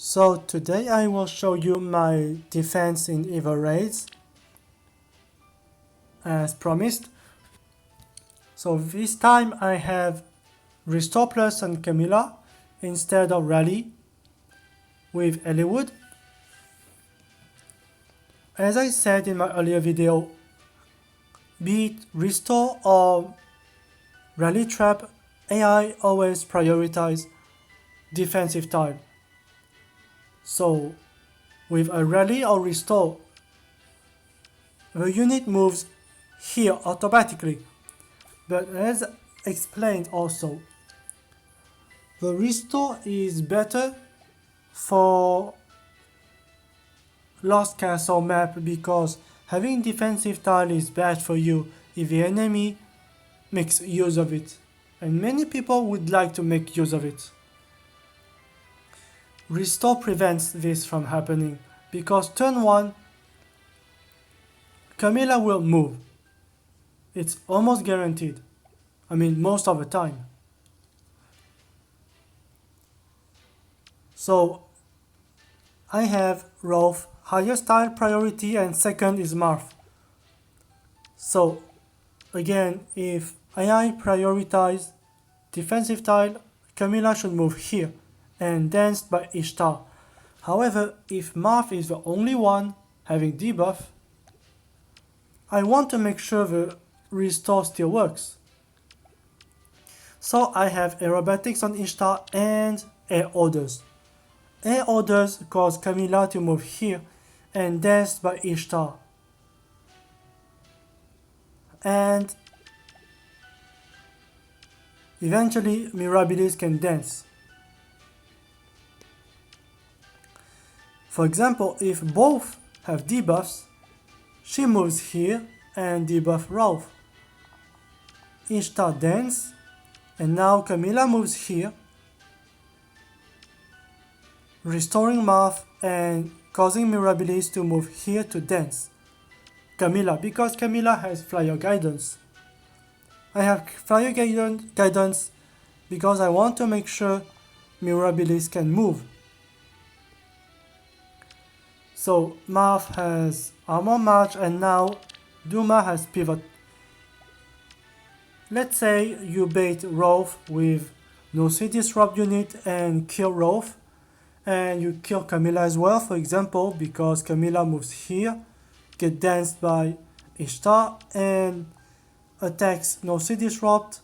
So today I will show you my defense in evil raids as promised. So this time I have Restore Plus and Camilla instead of Rally with Hollywood. As I said in my earlier video, be it Restore or Rally Trap, AI always prioritize defensive tile. So with a Rally or Restore, the unit moves here automatically, but as explained also, the Restore is better for Lost Castle map because having defensive tile is bad for you if the enemy makes use of it, and many people would like to make use of it. Restore prevents this from happening because turn 1 Camilla will move. It's almost guaranteed. I mean, most of the time. So I have Rolf, highest tile priority, and second is Marth. So again, if AI prioritize defensive tile, Camilla should move here and danced by Ishtar. However, if Marth is the only one having debuff, I want to make sure the Restore still works. So I have Aerobatics on Ishtar and Air Orders. Air Orders cause Camilla to move here and danced by Ishtar. And eventually Mirabilis can dance. For example, if both have debuffs, she moves here and debuff Rolf. Ishtar dance, and now Camilla moves here, restoring Marth and causing Mirabilis to move here to dance. Camilla, because Camilla has Flyer Guidance. I have Flyer Guidance because I want to make sure Mirabilis can move. So Marth has Armor March and now Duma has Pivot. Let's say you bait Rolf with no C Disrupt unit and kill Rolf, and you kill Camilla as well, for example, because Camilla moves here, get danced by Ishtar and attacks no C Disrupt,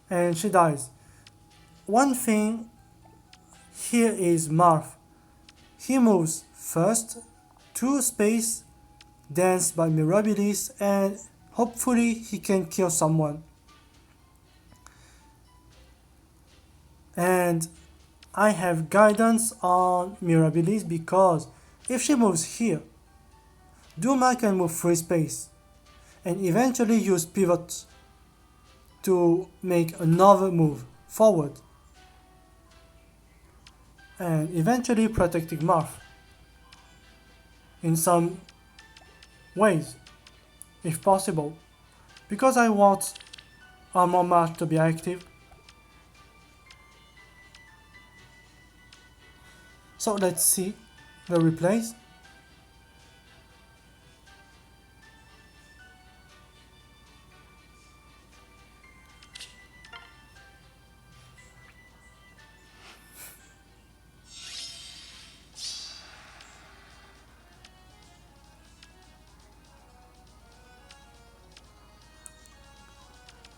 and she dies. One thing here is Marth. He moves first, 2 space, danced by Mirabilis, and hopefully he can kill someone. And I have guidance on Mirabilis because if she moves here, Duma can move free space and eventually use pivot to make another move forward and eventually protecting Marth in some ways, if possible, because I want Armor March to be active. So let's see the replays.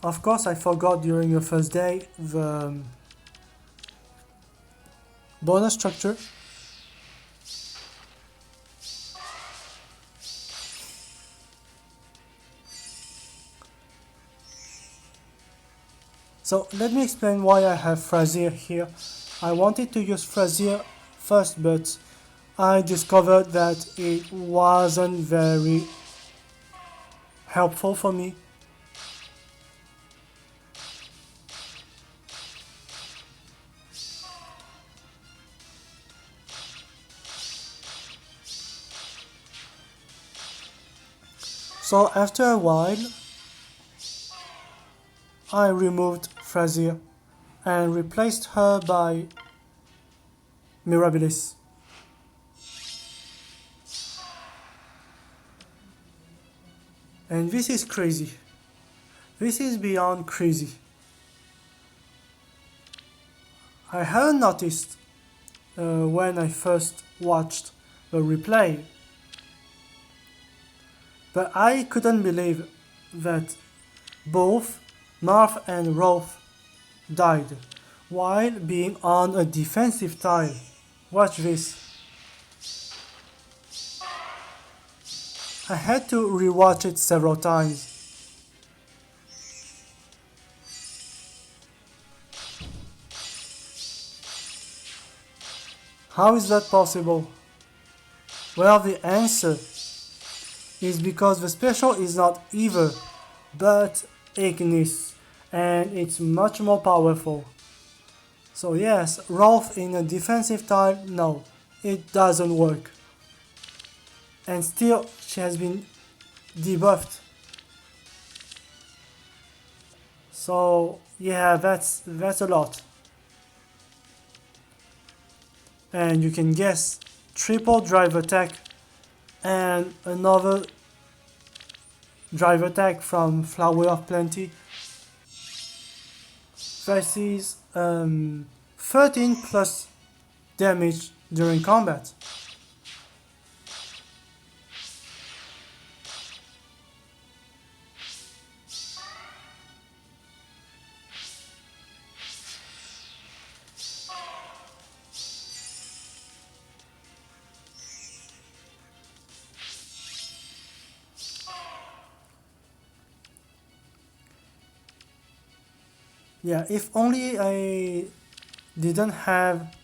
Of course, I forgot during the first day the bonus structure. So let me explain why I have Frazier here. I wanted to use Frazier first, but I discovered that it wasn't very helpful for me. So after a while, I removed Frazier and replaced her by Mirabilis. And this is crazy. This is beyond crazy. I hadn't noticed when I first watched the replay, but I couldn't believe that both Marth and Rolf died while being on a defensive tile. Watch this. I had to rewatch it several times. How is that possible? Well, the answer is because the special is not Either, but Ignis, and it's much more powerful. So yes, Rolf in a defensive tile, no, it doesn't work. And still, she has been debuffed. So yeah, that's a lot. And you can guess, triple drive attack and another drive attack from Flower of Plenty versus 13 plus damage during combat. Yeah, if only I didn't have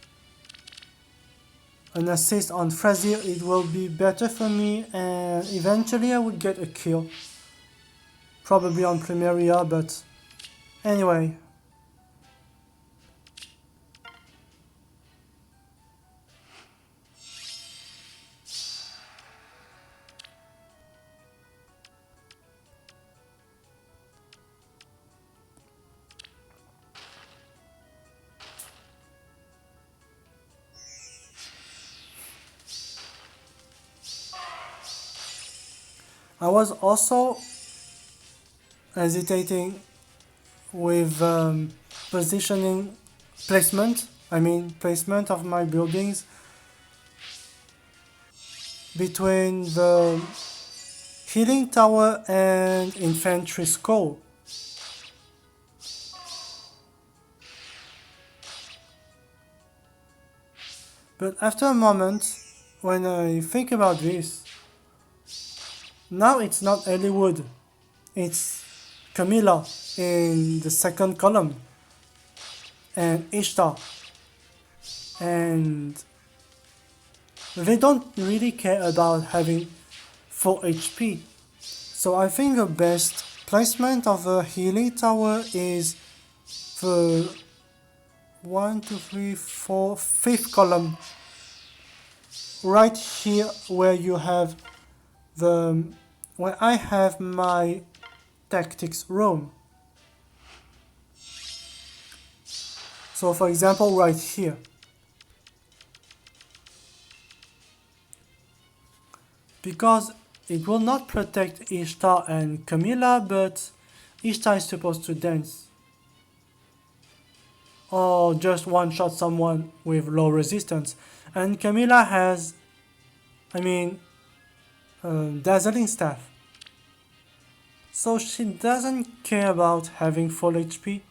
an assist on Frazier, it will be better for me, and eventually I would get a kill. Probably on Primaria, but anyway. I was also hesitating with positioning placement of my buildings between the healing tower and infantry skull. But after a moment, when I think about this, now it's not Hollywood, it's Camilla in the second column, and Ishtar. And they don't really care about having full HP. So I think the best placement of the healing tower is the 1, 2, 3, 4, fifth column. Right here where you have where I have my tactics room. So for example, right here. Because it will not protect Ishtar and Camilla, but Ishtar is supposed to dance. Or just one-shot someone with low resistance. And Camilla has, Dazzling Staff. So she doesn't care about having full HP.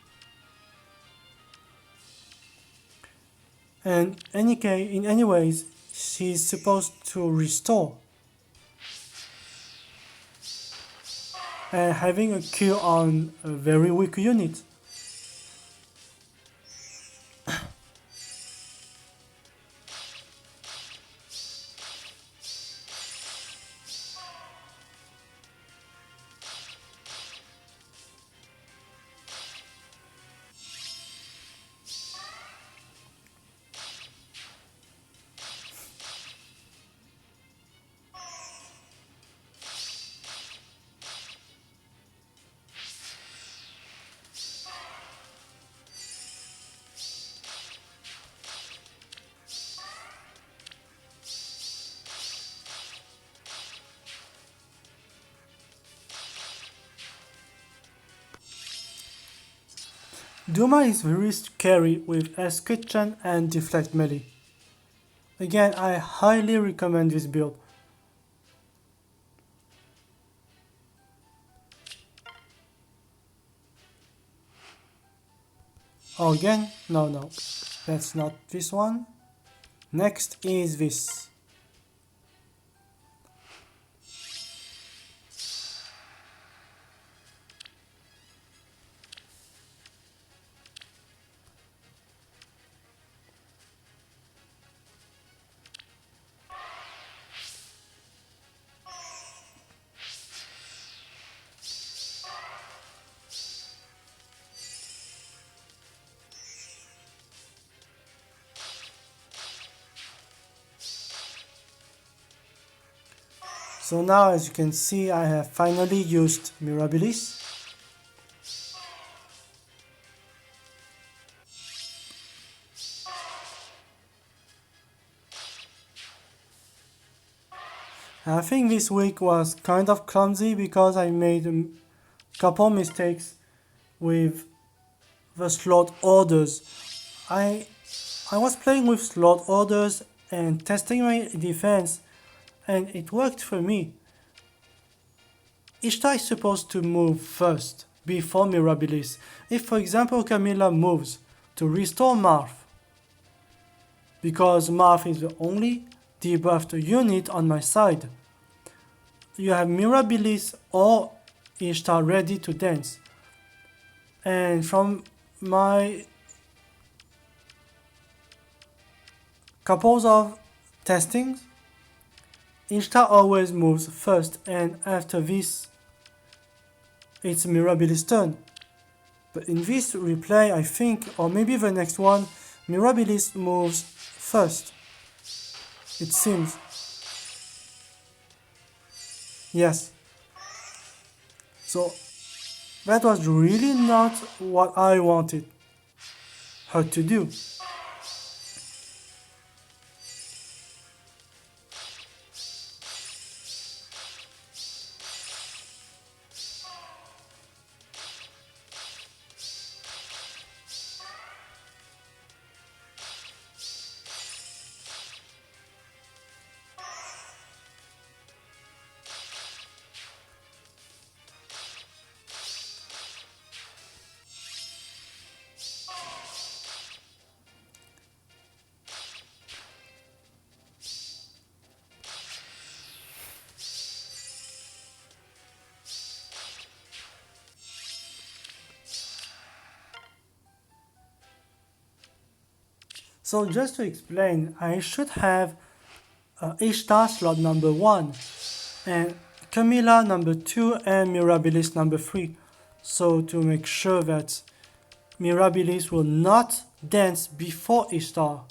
And in any ways, she's supposed to restore. And having a kill on a very weak unit. Duma is very scary with S Kitchen and Deflect Melee. Again, I highly recommend this build. Oh, again? No, no. That's not this one. Next is this. So now, as you can see, I have finally used Mirabilis. I think this week was kind of clumsy because I made a couple mistakes with the slot orders. I was playing with slot orders and testing my defense, and it worked for me. Ishtar is supposed to move first, before Mirabilis. If, for example, Camilla moves to restore Marth, because Marth is the only debuffed unit on my side, you have Mirabilis or Ishtar ready to dance. And from my couples of testings, Ishtar always moves first, and after this, it's Mirabilis' turn. But in this replay, I think, or maybe the next one, Mirabilis moves first. It seems. Yes. So, that was really not what I wanted her to do. So just to explain, I should have Ishtar slot number 1, and Camilla number 2, and Mirabilis number 3. So to make sure that Mirabilis will not dance before Ishtar.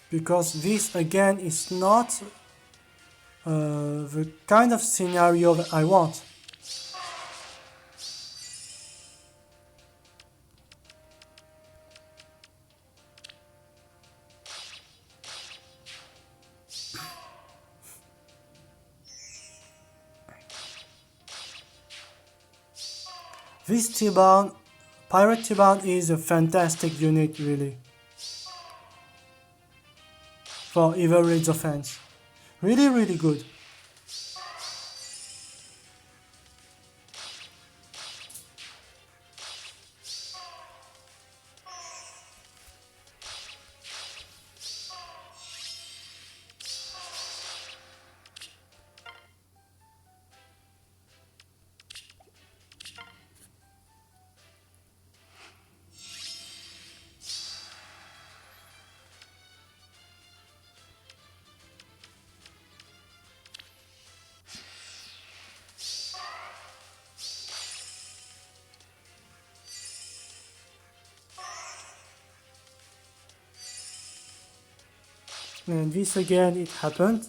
Because this again is not the kind of scenario that I want. This T-Bound, Pirate T-Bound is a fantastic unit really. For Evil Raids offense. Really, really good. And this again, it happened.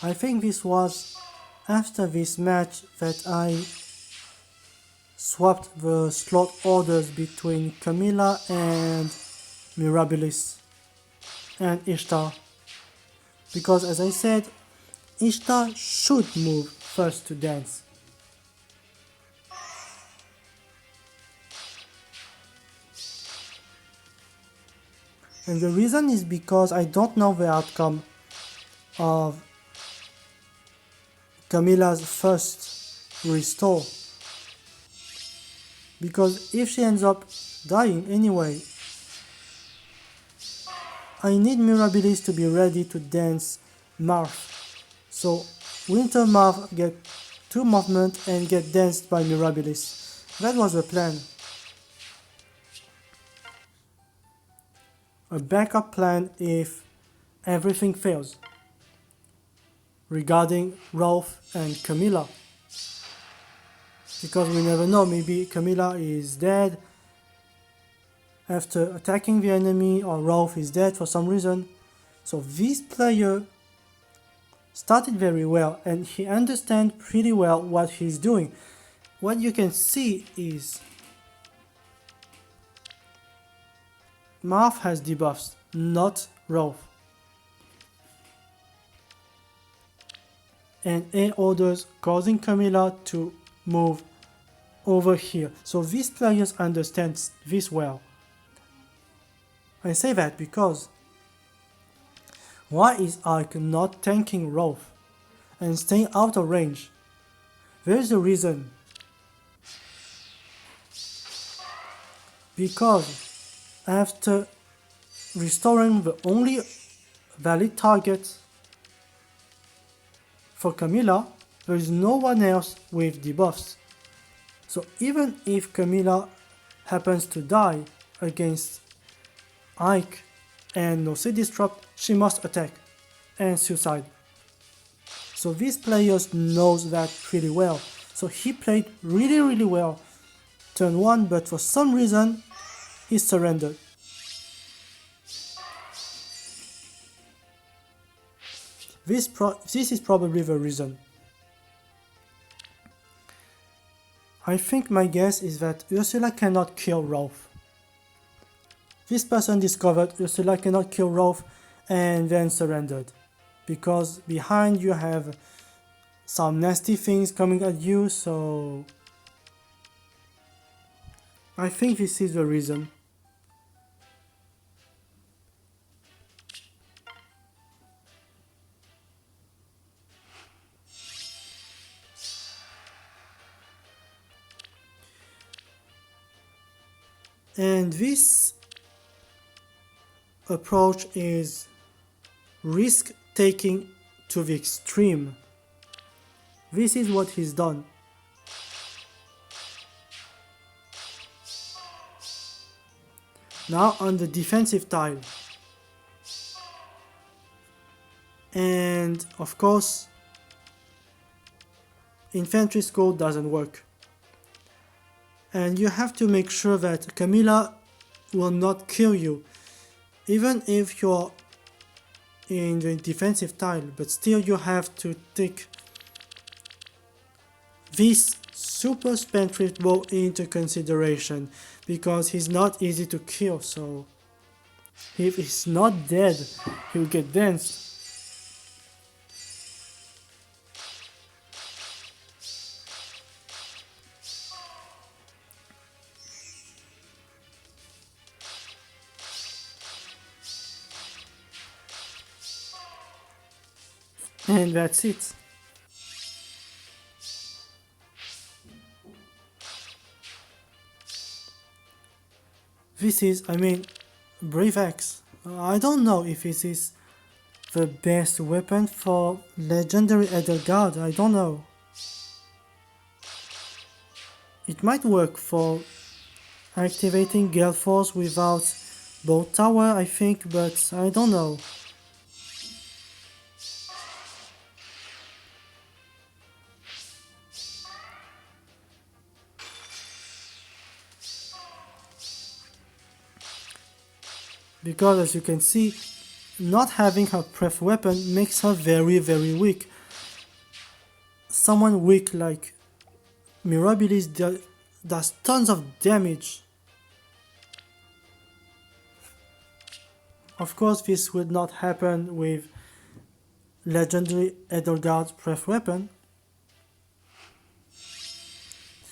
I think this was after this match that I swapped the slot orders between Camilla and Mirabilis and Ishtar. Because as I said, Ishtar should move first to dance. And the reason is because I don't know the outcome of Camilla's first restore. Because if she ends up dying anyway, I need Mirabilis to be ready to dance Marth. So Winter Marth get 2 movement and get danced by Mirabilis. That was the plan. A backup plan if everything fails regarding Rolf and Camilla. Because we never know, maybe Camilla is dead after attacking the enemy, or Rolf is dead for some reason. So this player started very well and he understands pretty well what he's doing. What you can see is Marth has debuffs, not Rolf. And A orders causing Camilla to move over here. So these players understand this well. I say that because why is Ike not tanking Rolf and staying out of range? There's a reason. Because after restoring the only valid target for Camilla, there is no one else with debuffs. So even if Camilla happens to die against Ike and no C disrupt, she must attack and suicide. So these players knows that pretty well. So he played really well turn 1, but for some reason he surrendered. This is probably the reason. I think my guess is that Ursula cannot kill Rolf. This person discovered Ursula cannot kill Rolf and then surrendered. Because behind you have some nasty things coming at you, so I think this is the reason. And this approach is risk taking to the extreme. This is what he's done. Now on the defensive tile. And of course, infantry score doesn't work. And you have to make sure that Camilla will not kill you, even if you're in the defensive tile, but still you have to take this super spendthrift bow into consideration, because he's not easy to kill. So if he's not dead, he'll get danced. And that's it. This is, Brave Axe. I don't know if this is the best weapon for Legendary Edelgard, I don't know. It might work for activating Gale Force without Bolt Tower, I think, but I don't know. Because as you can see, not having her pref weapon makes her very weak. someone weak like Mirabilis does tons of damage. Of course, this would not happen with legendary Edelgard's breath weapon.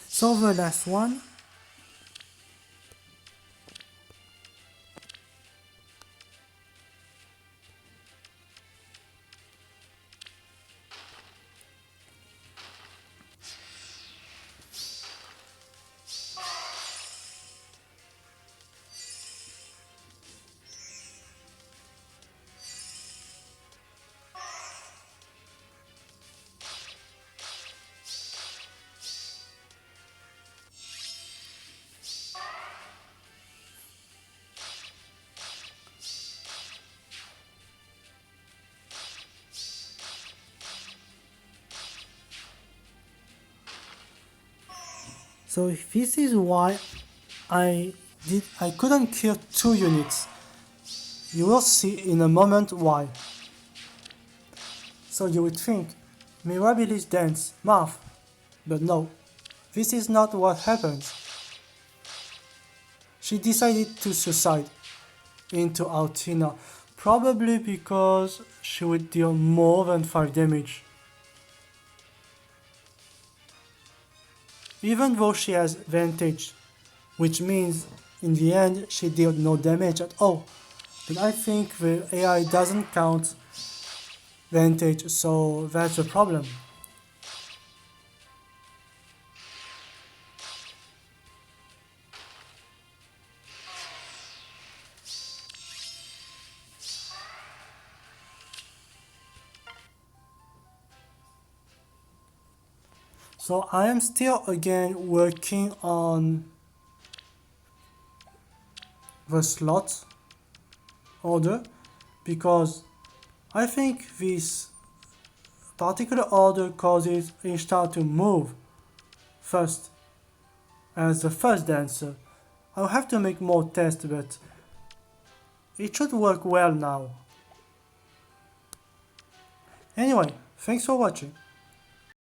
So the last one. So this is why I couldn't kill 2 units. You will see in a moment why. So you would think, Mirabilis dance, math. But no, this is not what happens. She decided to suicide into Altina, probably because she would deal more than 5 damage. Even though she has Vantage, which means in the end she dealt no damage at all. But I think the AI doesn't count Vantage, so that's a problem. So I am still again working on the slot order because I think this particular order causes Ishtar to move first as the first dancer. I'll have to make more tests, but it should work well now. Anyway, thanks for watching.